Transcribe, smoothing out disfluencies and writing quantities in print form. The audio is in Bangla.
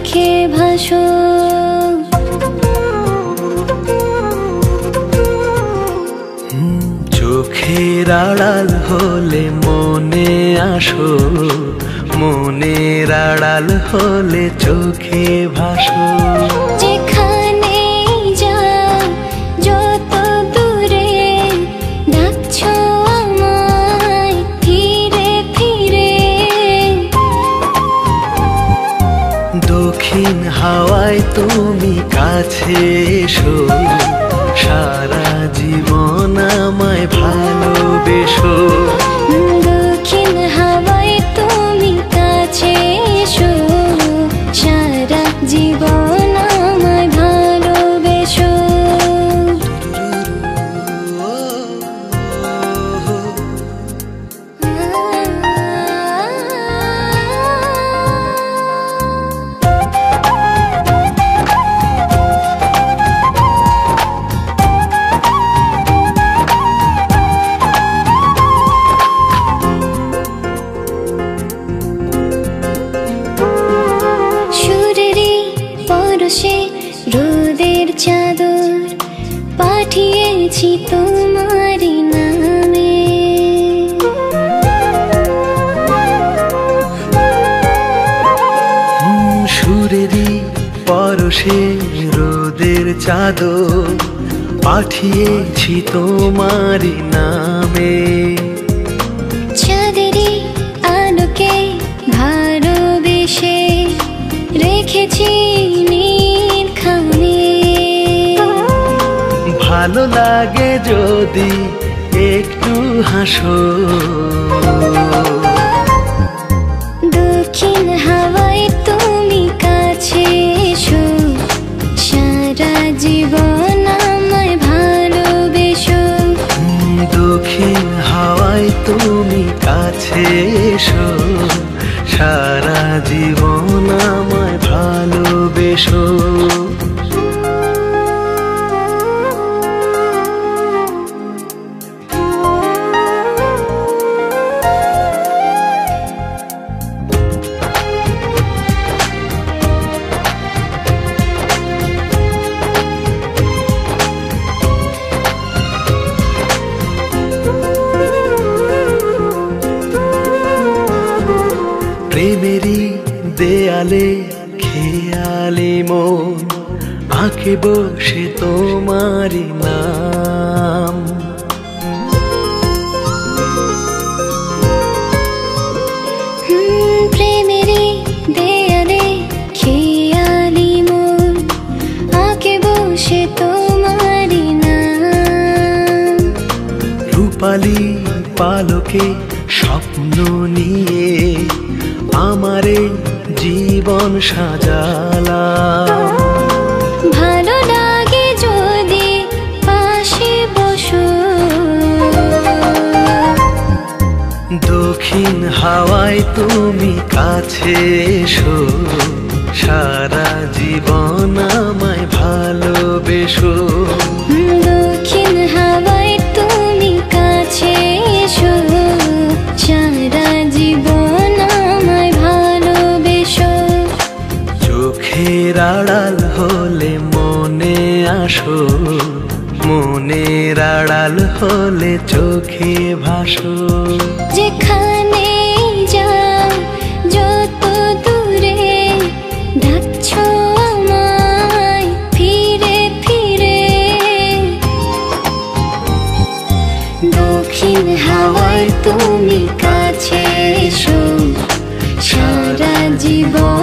চোখে ভাসো। চোখের আড়াল হলে মনে আসো, মনের আড়াল হলে চোখে ভাসো। যেখানে যাও যত দূরে ডাকছো আমায় ফিরে ফিরে। দক্ষিণ হাওয়ায় তুমি কাছে এসো, সারা জীবন আমায় ভালোবেসো। দক্ষিণ হাওয়ায় তুমি কাছে এসো, সারা জীবন আমায় ভালোবেসো। রোদের চাদর পাঠিয়েছি তোমারি নামে। সুরেরই পরশে রোদের চাদর পাঠিয়েছি তোমারি নামে। চাঁদেরই আলোকে ভালোবেসে রেখেছি ভালো লাগে যদি একটু হাসো। দক্ষিণ হাওয়ায় তুমি কাছে এসো, সারা জীবন আমায় ভালোবেসো। দক্ষিণ হাওয়ায় তুমি কাছে এসো, সারা জীবন আমায় ভালোবেসো। প্রেমেরই দেয়ালে খেয়ালি মন আঁকে বসে তোমারি নাম। প্রেমেরই দেয়ালে খেয়ালি মন আঁকে বসে তোমারি নাম। রূপালি পালকে স্বপ্ন নিয়ে আমারে জীবন সাজালা। ভালো লাগে যদি পাশে বসো। দক্ষিণ হাওয়ায় তুমি কাছে এসো, সারা জীবন আমায় ভালোবেসো। দক্ষিণ হাওয়ায় তুমি কাছে এসো, সারা জীবন আমায় ভালোবেসো। চোখের আড়াল হলে মনে আসো, মনের আড়াল হলে চোখে ভাসো। যেখানে যাও যত দূরে ডাকছো আমায় ফিরে ফিরে। দক্ষিণ হাওয়ায় তুমি কাছে এসো, সারা জীবন